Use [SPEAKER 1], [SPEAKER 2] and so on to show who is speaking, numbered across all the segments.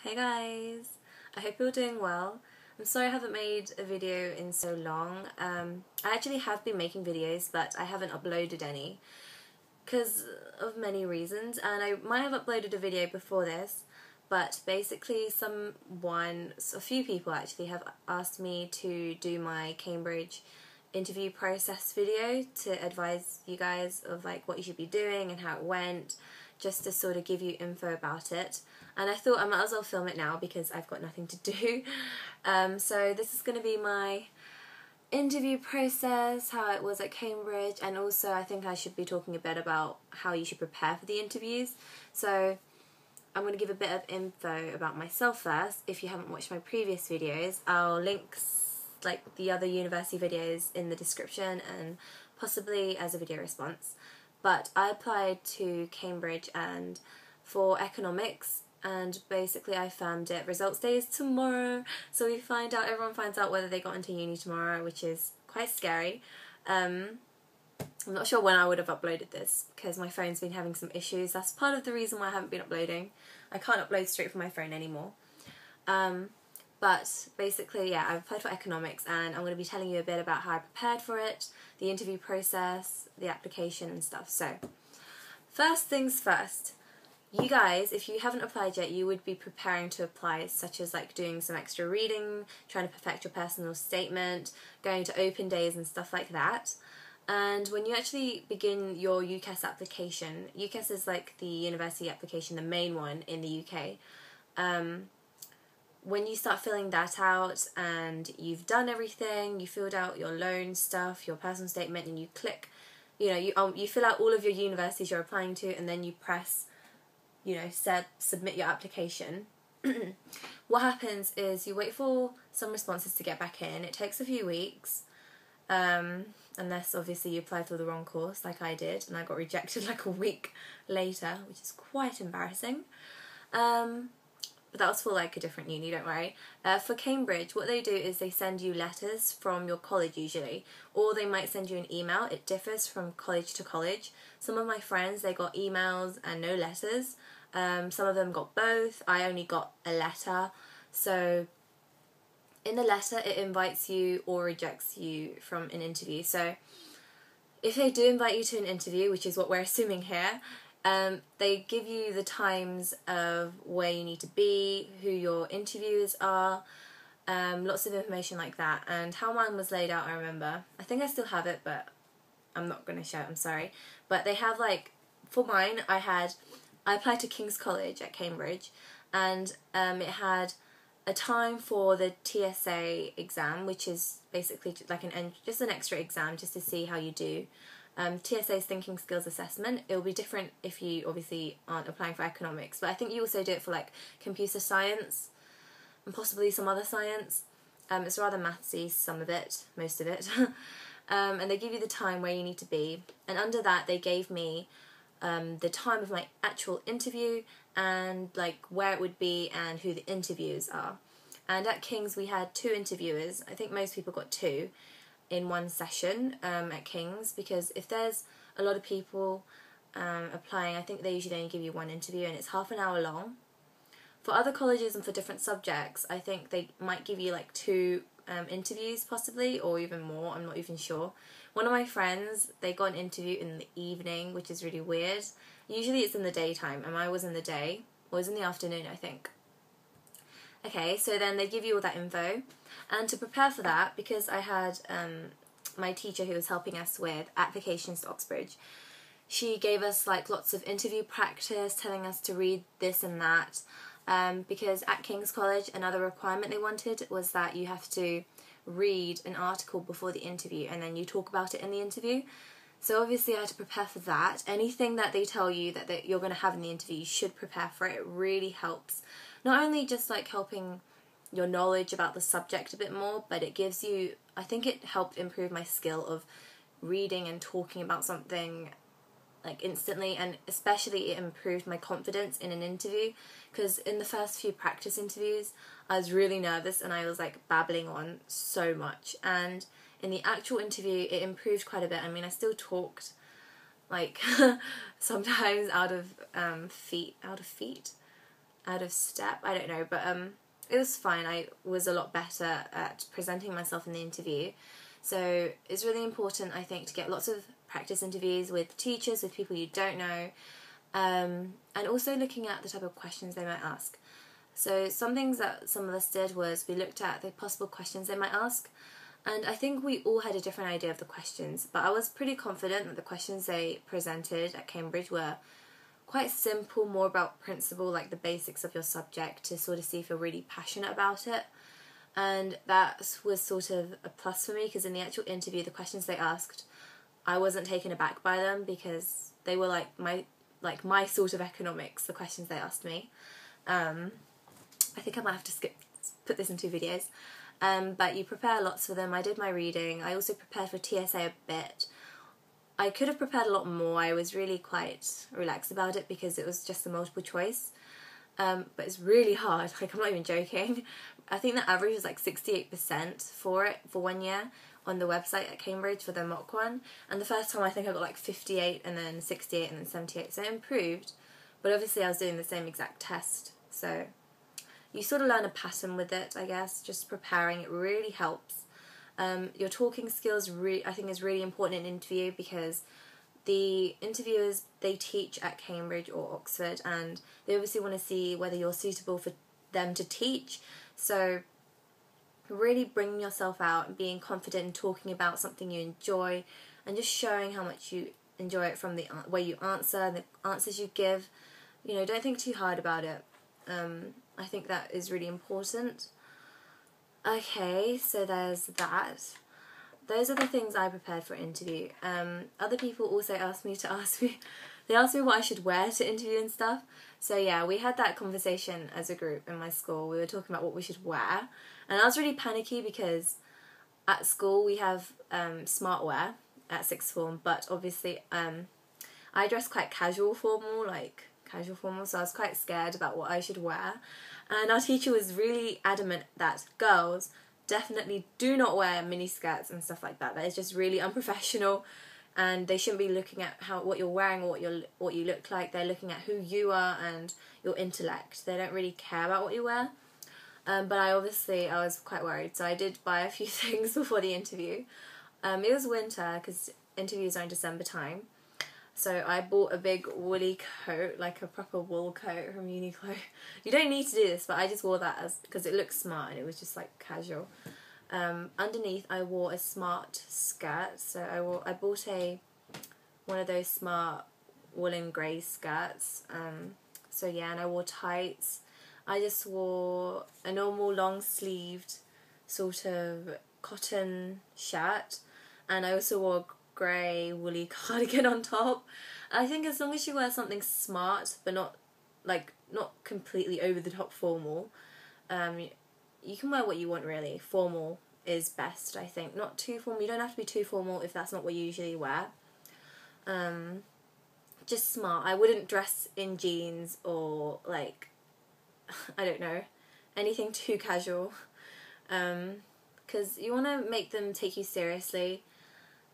[SPEAKER 1] Hey guys, I hope you're doing well. I'm sorry I haven't made a video in so long. I actually have been making videos, but I haven't uploaded any because of many reasons, and I might have uploaded a video before this, but basically a few people actually have asked me to do my Cambridge interview process video to advise you guys of like what you should be doing and how it went, just to sort of give you info about it. And I thought I might as well film it now because I've got nothing to do. So this is going to be my interview process, how it was at Cambridge, and also I think I should be talking a bit about how you should prepare for the interviews. So I'm going to give a bit of info about myself first. If you haven't watched my previous videos, I'll link like the other university videos in the description and possibly as a video response. But I applied to Cambridge and for economics, and basically I found it. Results day is tomorrow, so everyone finds out whether they got into uni tomorrow, which is quite scary. I'm not sure when I would have uploaded this because my phone's been having some issues. That's part of the reason why I haven't been uploading. I can't upload straight from my phone anymore. But basically, yeah, I applied for economics, and I'm going to be telling you a bit about how I prepared for it, the interview process, the application and stuff. So, first things first, you guys, if you haven't applied yet, you would be preparing to apply, such as like doing some extra reading, trying to perfect your personal statement, going to open days and stuff like that. And when you actually begin your UCAS application, UCAS is like the university application, the main one in the UK. When you start filling that out and you've done everything, you filled out your loan stuff, your personal statement, and you click, you fill out all of your universities you're applying to, and then you press, submit your application. What happens is you wait for some responses to get back in. It takes a few weeks, unless obviously you apply for the wrong course like I did, and I got rejected like a week later, which is quite embarrassing. But that was for like a different uni, don't worry. For Cambridge, what they do is they send you letters from your college usually, or they might send you an email. It differs from college to college. Some of my friends, they got emails and no letters. Some of them got both. I only got a letter. So in the letter, it invites you or rejects you from an interview. So if they do invite you to an interview, which is what we're assuming here, they give you the times of where you need to be, who your interviewers are, lots of information like that. And how mine was laid out, I remember. I think I still have it, but I'm not going to show it, I'm sorry. But they have for mine, I applied to King's College at Cambridge, and it had a time for the TSA exam, which is basically like just an extra exam just to see how you do. TSA's Thinking Skills Assessment. It will be different if you obviously aren't applying for economics, but I think you also do it for like computer science and possibly some other science. It's rather mathsy, most of it. And they give you the time where you need to be, and under that they gave me the time of my actual interview and like where it would be and who the interviewers are. And at King's we had 2 interviewers. I think most people got 2 in one session at King's, because if there's a lot of people applying, I think they usually only give you 1 interview, and it's half an hour long. For other colleges and for different subjects, I think they might give you like 2 interviews possibly, or even more, I'm not even sure. One of my friends, they got an interview in the evening, which is really weird. Usually it's in the daytime, and I was in the day, or it was in the afternoon I think. Okay, so then they give you all that info, and to prepare for that, because I had my teacher who was helping us with applications to Oxbridge, she gave us like lots of interview practice, telling us to read this and that, because at King's College another requirement they wanted was that you have to read an article before the interview and then you talk about it in the interview. So obviously I had to prepare for that. Anything that they tell you that you're going to have in the interview, you should prepare for it. It really helps. Not only just like helping your knowledge about the subject a bit more, but it gives you, I think it helped improve my skill of reading and talking about something like instantly, and especially it improved my confidence in an interview, because in the first few practice interviews I was really nervous and I was like babbling on so much, and in the actual interview it improved quite a bit. I mean, I still talked like sometimes out of feet. out of step. I don't know, but it was fine. I was a lot better at presenting myself in the interview. So it's really important, I think, to get lots of practice interviews with teachers, with people you don't know, and also looking at the type of questions they might ask. So some things that some of us did was we looked at the possible questions they might ask, and I think we all had a different idea of the questions, but I was pretty confident that the questions they presented at Cambridge were quite simple, more about principle, like the basics of your subject, to sort of see if you're really passionate about it. And that was sort of a plus for me, because in the actual interview, the questions they asked, I wasn't taken aback by them, because they were like my sort of economics, the questions they asked me. I think I might have to put this in 2 videos. But you prepare lots for them. I did my reading. I also prepared for TSA a bit. I could have prepared a lot more. I was really quite relaxed about it because it was just a multiple choice. But it's really hard. Like, I'm not even joking. I think the average was like 68% for it for 1 year on the website at Cambridge for the mock one. And the first time I think I got like 58 and then 68 and then 78. So it improved. But obviously I was doing the same exact test. So you sort of learn a pattern with it, I guess. Just preparing, it really helps. Your talking skills, I think, is really important in an interview, because the interviewers, they teach at Cambridge or Oxford, and they obviously want to see whether you're suitable for them to teach. So really bringing yourself out and being confident in talking about something you enjoy, and just showing how much you enjoy it from the way you answer, the answers you give. You know, don't think too hard about it. I think that is really important. Okay, so there's that. Those are the things I prepared for interview. Other people also asked me they asked me what I should wear to interview and stuff. So yeah, we had that conversation as a group in my school. We were talking about what we should wear. And I was really panicky because at school we have smart wear at sixth form, but obviously I dress quite casual formal, so I was quite scared about what I should wear. And our teacher was really adamant that girls definitely do not wear mini skirts and stuff like that. That is just really unprofessional, and they shouldn't be looking at what you're wearing or what you look like. They're looking at who you are and your intellect. They don't really care about what you wear. But I was quite worried, so I did buy a few things before the interview. It was winter because interviews are in December time. So I bought a big woolly coat, like a proper wool coat from Uniqlo. You don't need to do this, but I just wore that because it looked smart and it was just like casual. Underneath I wore a smart skirt, so I bought one of those smart woolen grey skirts. So yeah, and I wore tights. I just wore a normal long sleeved sort of cotton shirt, and I also wore grey woolly cardigan on top. I think as long as you wear something smart but not completely over the top formal, you can wear what you want really. Formal is best, I think. Not too formal. You don't have to be too formal if that's not what you usually wear. Just smart. I wouldn't dress in jeans or like I don't know, anything too casual, because you want to make them take you seriously.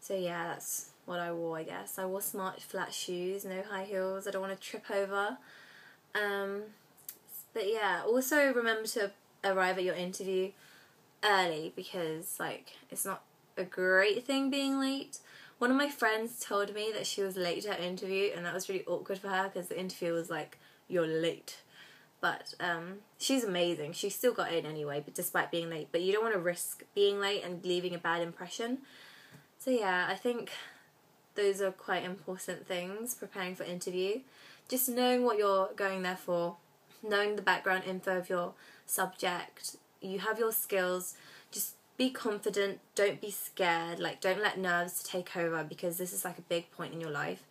[SPEAKER 1] So yeah, that's what I wore, I guess. I wore smart flat shoes, no high heels. I don't want to trip over. But yeah, also remember to arrive at your interview early, because it's not a great thing being late. One of my friends told me that she was late to her interview, and that was really awkward for her because the interview was like, you're late. But she's amazing. She still got in anyway, but despite being late. But you don't want to risk being late and leaving a bad impression. So yeah, I think those are quite important things, preparing for interview. Just knowing what you're going there for, knowing the background info of your subject. You have your skills. Just be confident. Don't be scared. Don't let nerves take over, because this is a big point in your life.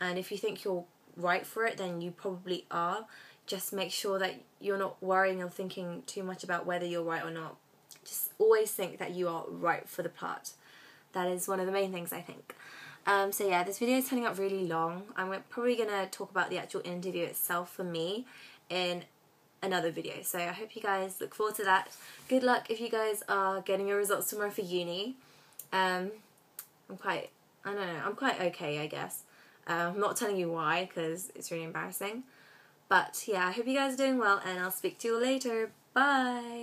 [SPEAKER 1] And if you think you're right for it, then you probably are. Just make sure that you're not worrying or thinking too much about whether you're right or not. Just always think that you are right for the part. That is one of the main things, I think. So yeah, this video is turning out really long. I'm probably going to talk about the actual interview itself for me in another video. So I hope you guys look forward to that. Good luck if you guys are getting your results tomorrow for uni. I'm quite okay, I guess. I'm not telling you why, because it's really embarrassing. But yeah, I hope you guys are doing well, and I'll speak to you all later. Bye!